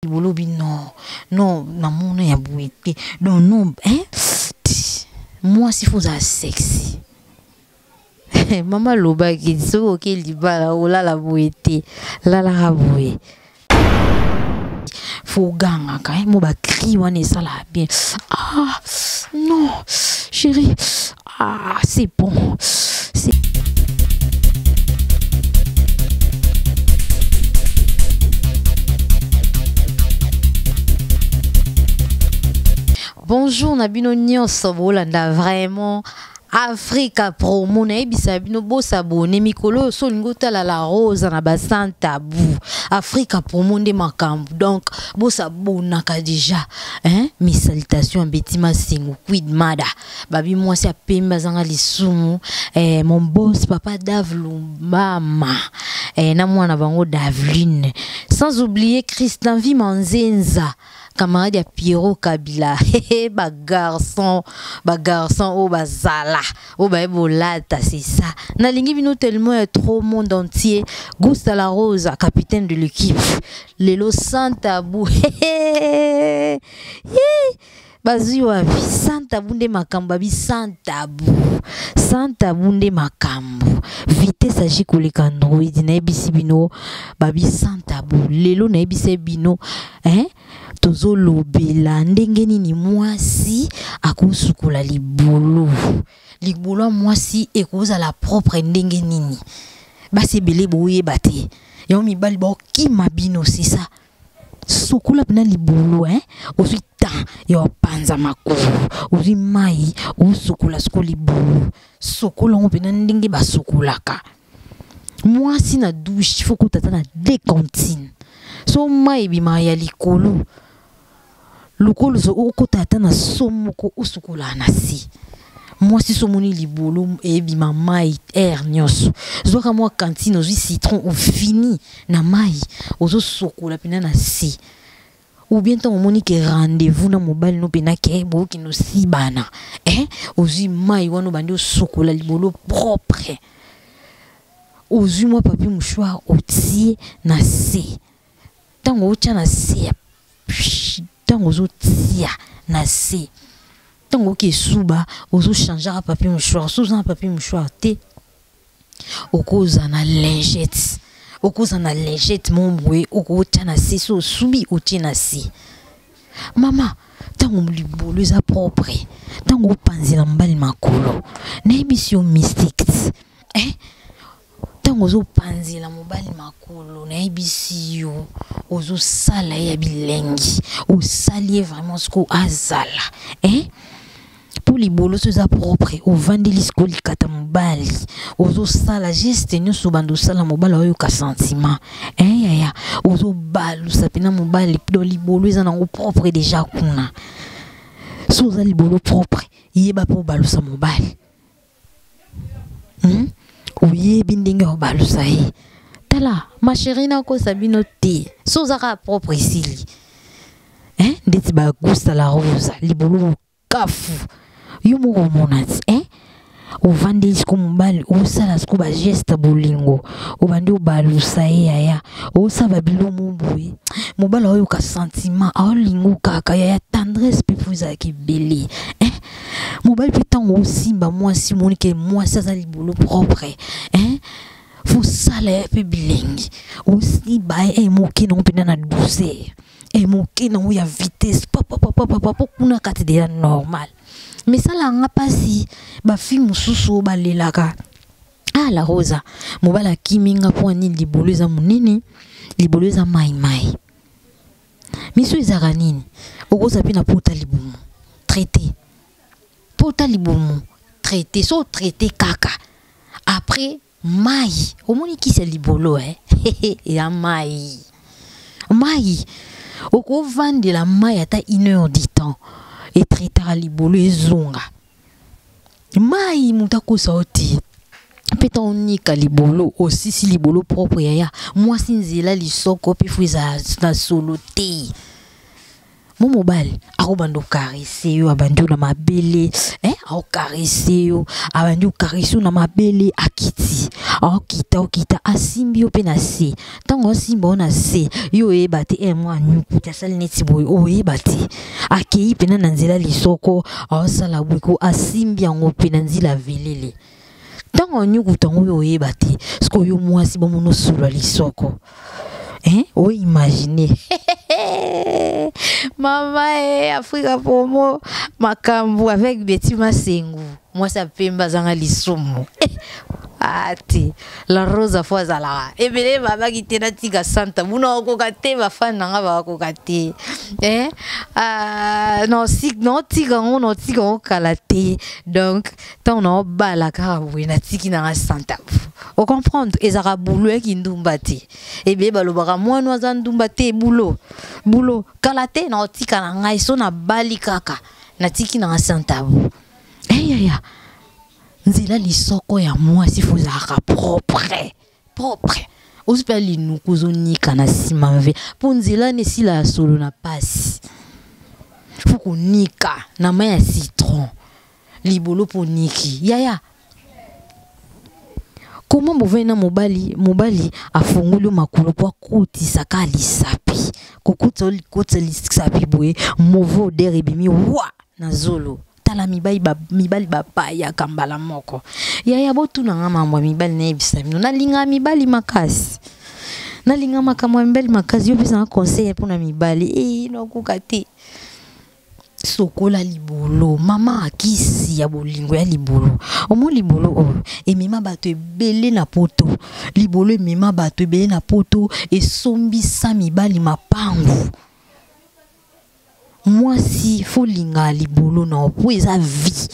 Bolobi non, non, na mon ya bouete. Non, non, hein? Moi, si vous êtes sexy. Maman loba qui dit ok libala o la bouete, la raboué. Faut ganga quand même, mo ba cri wane ça la bien. Ah, non, chérie. Ah, c'est bon. C'est bonjour Nabino Nyonso bolanda vraiment Africa promo na ebisa bino bo s'abonner mikolo so lingota la rose na basan tabou Africa promo nde makambu donc bo s'abona ka déjà hein mes salutations Betima Singu quid mada babi moi c'est pemba zanga lisumu mon boss papa Davlu mama na mwana bango Davline sans oublier Christian Vimanzenza camarade ya Pierrot Kabila ba garçon au bazala au ba bolata c'est ça na lingi bino tellement trop monde entier Gusta la Rose capitaine de l'équipe Lelo Santa Bou baziwa bi Santa Bunde makambo bi Santa Bunde makambo vitesse aji koleka Android na ebisi bino babi Santa Bou lelo na ebisi bino hein tozo lobela ndenge nini mwasi akosukola libolo mwasi ekoza la propre ndenge nini basi belé boye bate yo mibali ba kima bino c'est ça sukula pena libolo hein ozi ta yo panza makuru ozi mai usukula libolo sukula ngo pena ndenge basukulaka mwasi na douche faut ko tata na deux cantines so mai bima ya likolo lukolo so okotata na somoko usukula na si moi si somoni libolo e bima mai air nyonso zoka moi cantine ozi citron au fini na mai ozo sokola pena na si ou bien tant omoni ke rendez-vous na mobile no pena ke bo ki no si bana ozi mai wano bandi sokola libolo propre ozi moi papier mouchoir otie na si tango otia na si tango ozo tia na si tango ke suba ozo changer papier mouchoir sous un papier mouchoir te okoza na lingette mon boy oko tia na si so subi otie na si mama tango libolo za propre tango panzela mbali makolo na émission mystique ozo panzela mobali makolo na ebisi yo ozo sala ya bilengi o salier vraiment ce ko azala pour libolo so za propre o vandeli sko likata mobali ozo sala geste nyonso bando sala mobali oyo ka sentiment ya ozo balu sapina mobali do libolo za nango propre déjà kuna so za libolo propre yeba po balu sa mobali oui, bindingue au balusaï. Tala, ma chérie n'a ko sabino te. Sozaka propre ici. Ndeti ba Gusta la Rose, libolo kafu. Yumo monat, o vandi sko mbali, o sala sko ba geste bolingo. O bandi o balusaï ya. O saba bilo mumboui. Mobala oyo ka sentiment, a lingo kaka ya tendresse pe fuza ki belé. Mobile pétant aussi bah moi si monique moi ça libolo propre faut salaire peu bilingue aussi bah moqué non pena na douceur moqué non ya vitesse papa kuna kati de normal mais ça là nga pasi ba film susu ba lelaka la rosa mobile kiminga point libolo za munini libolo za mai miso ezaka nini okoza pina pota libumu traité pota libumu traité so traité kaka après mai omoni ki se libolo ya mai oko vendre la mai ata 1 heure du temps et traiter libolo ezonga mai mutako sauti peta onika libolo aussi si libolo propre ya moi sinzela lisoko pe fuza na solo te mon mobile akobando caresser yo abandi na mabele au caresser yo abandi caresser na mabele akiti okita asimbi yo pe na se tango simba na se yo ebate mwa nyuku ta sali neti boy o ebate akei pe na nzela lisoko sala bwiko asimbi yango pe na nzela velele tango nyuku tango yo ebate sko yo mwasi bo mono sula lisoko oh, imaginez. Maman, Afrika Pomo, Makambu avec Betty Masengu. Moi, ça fait mbazanga lisumu. Ati, la rosa foazala. Ebele baba qui te na tiga santa. Muna okokate bafana nga ba okokate. Non tiga on kalate. Donc, tant on bala karabu na tiki na santa. On comprend ezara boulot qui ndumbati. Ebe balobara moi no zandumbate boulot kalate na tika na ngai so na bali kaka na tiki na santa. Ya nzela lisoko ya mwasi fozaka propre ospeli nukuzonika na simave po nzela nesila solo na pasi fuko nika na main ya citron libolo po niki ya comment bovena mobali afungulu makolo po kotisa ka lisapi kokutsa lisapi boye movo derebimi wa na zolo tala mibali bapaya kambala moko ya botu na nga mambo mibali na ebisa mino na linga mibali makasi na linga makamwa mibali makasi yo pesa conseil pour na mibali no kukate sokola libolo mama akisi ya bolingo ya libolo omo libolo emema bato ebele na poto libolo emema bato ebele na poto esombisa mibali mapangu. Moi si faut linga libolo na po eza vie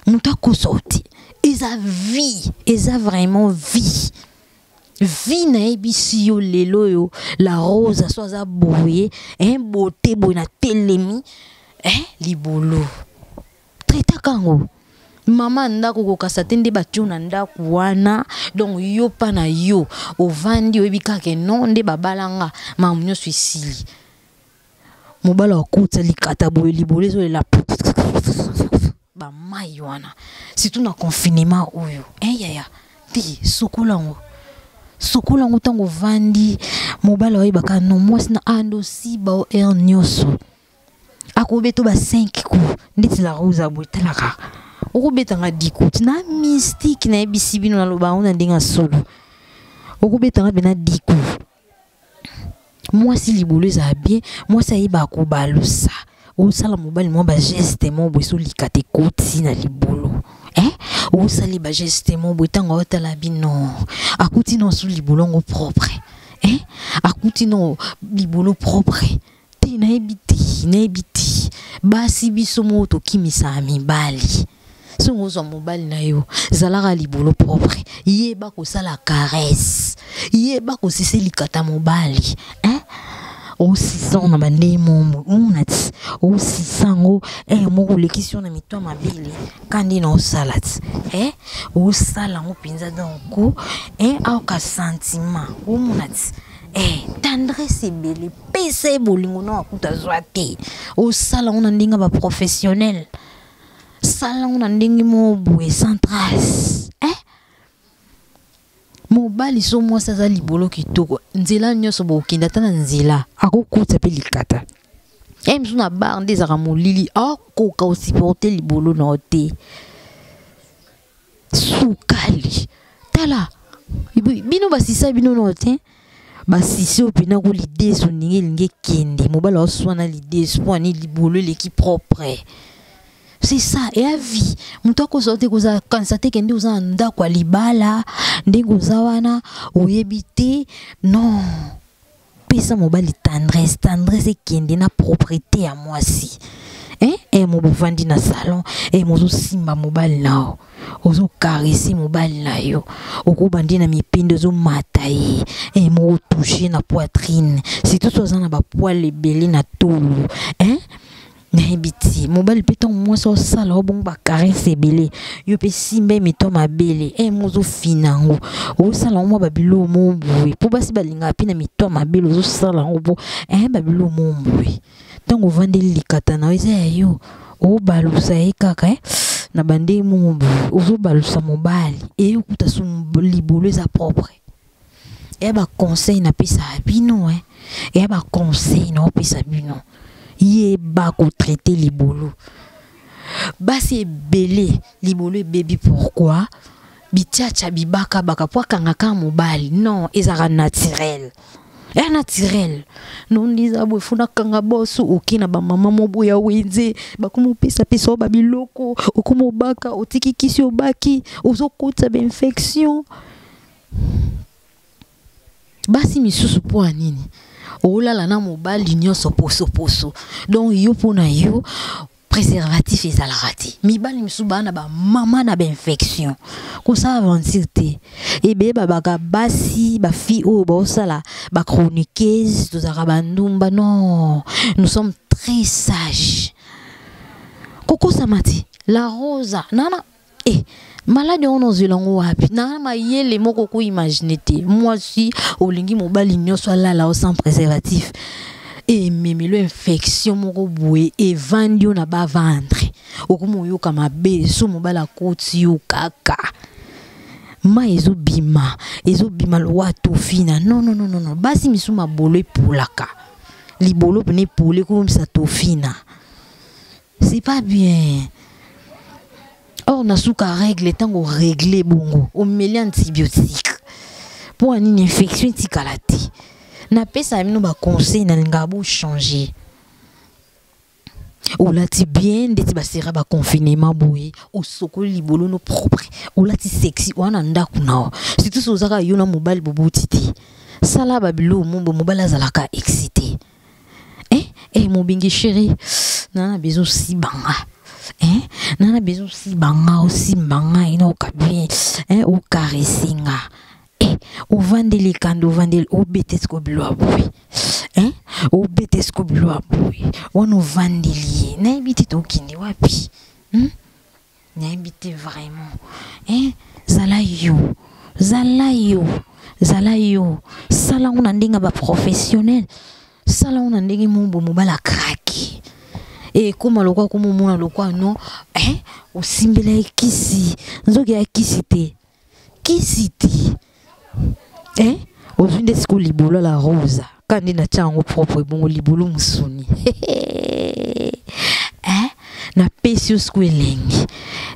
muta kosoti eza vie eza vraiment vie na ebisi yo lelo yo la rose so za boye beauté boye na telemi libolo traita kango mama ndako kokasa tende batio na ndako wana donc yo pa na yo ovandi oyebika ke non nde babalanga mamunyo suicide mobala wakutsa likata boye libolezo la ba mai wana surtout na confinement oyo ya ti sokola ngo tango vandi mobala oyebaka no mwasi na ando si ba nyoso akobeto ba 5 ku ndeti la rose boye talaka okobeta nga 10 ku na mystique na ebisi bino na loba ona ndinga solo okobeta nga bena 10 ku. Moi si libolo za bien moi ça iba ko balusa o sala mobali mo ba geste mo bo so likate koti na libolo o sali ba geste mo bo tanga otala bino akuti no so libolo ngo propre akuti no libolo propre te na ebiti basi biso mo to kimisa mibali so ngozo mobali na yo zalaka libolo propre yeba ko sala caresse yeba ko sise likata mobali aussi sans na bandemo unati aussi sango moko lekisio na mitwa mabili kandi na salade osala ngo pinza donc au ka sentiment unati tendresse ebele pesa bolingo na akuta zwate osala ngo na ndinga ba professionnel sala ngo na ndingi mo boe sans trace mobali so moi ça za libolo kitoko nzela nyoso bokinda tana nzela akokutsa pe likata msuna bar ndezaka molili akoka osupporter libolo na ote sukali tala bino basisa bino na ote basisi opina ko l'idée so ninge kende mobali oswana l'idée so ani libolo l'équipe propre. C'est ça, et à vie. Muto ko sote ko za kansate kende uza nda kwa libala, ndengo zawana, oyebite, non. Pesa mobali tendresse kende na propriété à moi si. Mo bovandi na salon, mozo simba mobali nao. Ozo caresser mobali na yo. Okobandi na mipende zo mataye, mo toucher na poitrine. Si tout so na ba poil ebele na tolo, Nahibiti mobile peton moi so sala obong ba caresse belé yo pe simbe mito mabele mozo finango o sala mo babilo momboui po basi balinga pina mito mabele zo sala obo babilo momboui tango vandeli likata na eza ya yo o balusa ye kaka na bande mumbu ozo balusa mobali e okuta so libolo eza propre e ba conseil na pesa bino e ba conseil na pesa bino ye ba ko traiter libolo basi ebele libolo ebebi pourquoi bitiacha bibaka baka po kangaka mobali non ezara naturel naturel non diza bo funa kanga bosu okina ba mama moboya wenze bakumu pesa pesa ba biloko okumu baka otiki kisi obaki ozokota ba infection basi misusu po nini olala na mobali nyonso poso donc yo pona yo préservatif ezalaka te mibali misusu bana ba mama na ba infection ko ça aventure te ebe babaka basi ba fille o ba osala ba chroniqueuse tozaka bandumba non nous sommes très sages koko samati la rosa nana malade on ozelango wapi na mayele moko ko imaginer te moi si olingi mobali nyonso alala au sans préservatif et memelo infection moko boye et vandio na ba vendre okumo yo kama be so mobala koti yo kaka ma ezo bima lo watu fina non basi misuma bolo epolaka libolo pene pole ko misa to fina c'est pas bien. Or na suka règle tango régler bongo o meli antibiotique pour une infection tikalati na pesa mino ba conseil na linga bo changer o lati bien ndeti ba sera ba confinement boye o soko libolo no propre o lati sexy wana ndaku na surtout so zaka yo na mobile bobotiti sala ba bilo mumbo mobile azalaka excité mon bingi chéri na besoin si banga nana besoin si banga aussi banga ino kabien o caressinga o vandeli kando vandeli o betesko bilo aboui o betesko bilo aboui ono vandeli na ibiti to kindi wapi na ibiti vraiment zala yo sala una ndinga ba professionnel sala una ndinga mumbo mobala kraki et comment le quoi comme mon le quoi non au simbele kisi nzoki ya kisite au zunde sko libolo la rosa kandi na chango propre bon libolo musuni na pesio sko elengi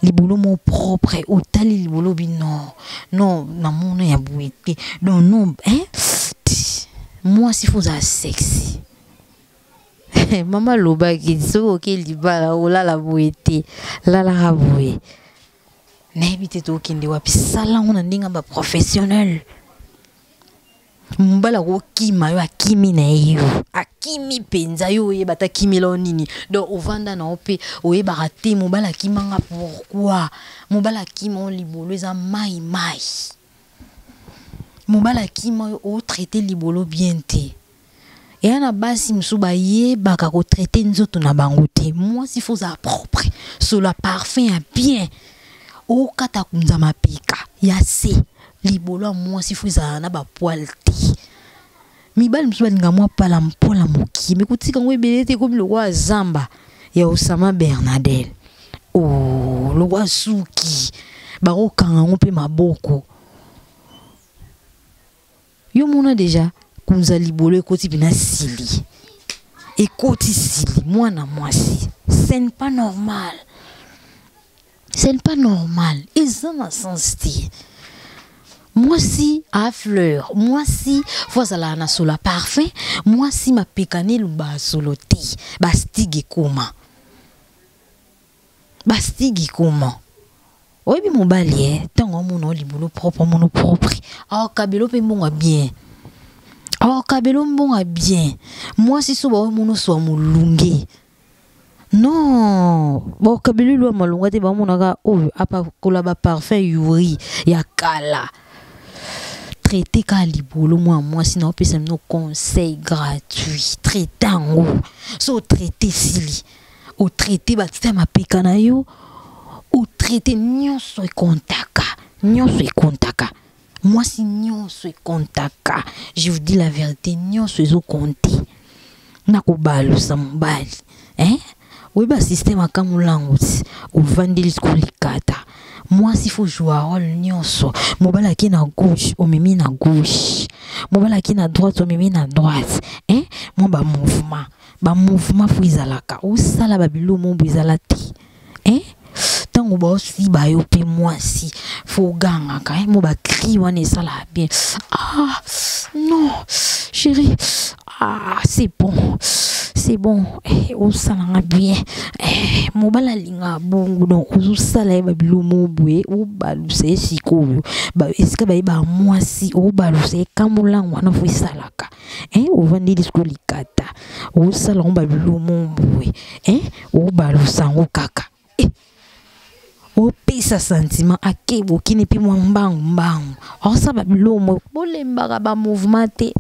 libolo mon propre au tali libolo bi non na mono ya bouete donc non moi si faut ça sexy Maman loba qui dit ok libala ola la bouete la raboué na ebite to kinde wapi sala ona ndinga ba professionnel mbala ko kima yo akimi na yo akimi penza yo e bata kimela nini donc ovanda na ope oye barate mbala kimanga pourquoi mbala kima libolo za mai mbala kima o traiter libolo bien te. Et à basi msuba ye baka ko traiter nzoto na bango te moi s'il faut ça propre sur la parfum bien o kata kunza mapika ya se libolo moi s'il faut ça na ba poil te mi bal msuba nga moi pala mpola moki me kutika ngwe belete comme le roi Zamba ya Osama Bernadel oh le roi Suki baro kanga ngompe maboko yo mona déjà kunza libolo ekoti bina sili ekoti sili mwana mwasi c'est pas normal et ça m'a senti moi si à fleur moi si fois la na sola parfum moi si ma pekane lumba soloti bastigi comment oyebi mobali tango mono libolo propre kabelo pe mbonga bien kabelo mbonga bien moi si so ba mono so mulunge non kabelo lo malunga te ba mono ka apa kola ba parfum yuri ya kala traiter ka libolo moi sinon pesa no conseil gratuit traitango so traiter sili o traiter ba tsema pekana yo o traiter nyonso e kontaka moi si nyonso e kontaka je vous dis la vérité nyonso ezo compter na kobalusa mobali oyeba système akamulango ti ovandeli kolikata mwasi faut jouer rôle nyonso mobali aki na gauche omemi na gauche mobali aki na droite omemi na droite mo ba mouvement faut ezalaka osala babilo mombo ezala te tango baosi bayo mpe mwasi faut gangaka mo bakri wana ezala bien non chérie c'est bon osalanga bien mobala linga bongo donc ozosala ye babilo mobwe obalusa ye sikoyo esika bayeba mwasi obalusa ye kamolango wana fo esalaka ovandeli siko likata osala ngo babilo mobwe obalusa ngo kaka opesa sentiment akebokini mpe mwa mbangu osala bilomo bolembaka ba mouvement te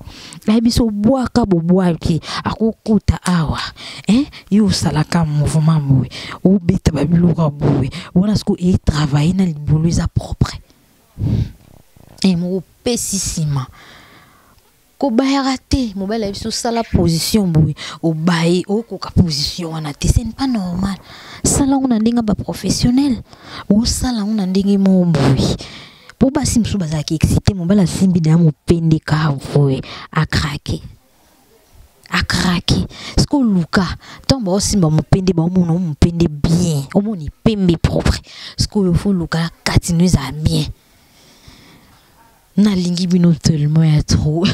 biso bwaka bobwaki akokuta awa yo osalaka mouvement boye obeta babiloko boye wana siko travailler na libolo eza propre mopesi nsima kobayaka te mobali ya biso osala position boye obaye okoka position wana te c'est pas normal sala ngo na ndenge ba professionnel osala ngo na ndenge mo boye po basi msu bazaki excité mobali asimbi da mopende ka boye akrake sko luka tomba osimba mopende ba omona mopende bien omoni pembe propre sko yo fo luka katinu za bien na lingi bino tellement ya trop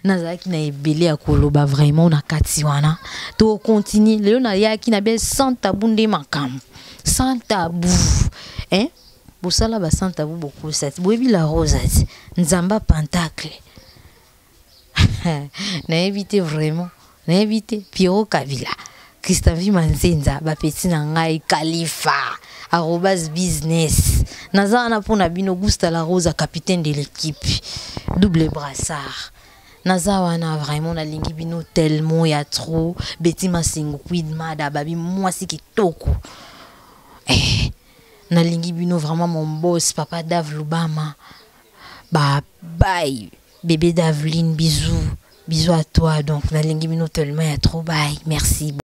nazaki na ebele ya koloba vraiment na kati wana to continue lelo na yaki na bien sans tabou nde makambo sans tabou bosala ba sans tabou beaucoup ça boyebi la rose ati nzamba pentacle na éviter vraiment na éviter Pierrot Kabila Christophe Manzenza ba petit na ngai Khalifa @business nazana pona bino Gusta la Rose capitaine de l'équipe double brassard nazawana vraiment na lingi bino tellement ya trop Betty Masingo Quid Mada babi mwasi kitoko na lingi bino vraiment mon boss papa Dave Lubama bye bébé Daveline bisous à toi donc na lingi bino tellement ya trop bye merci.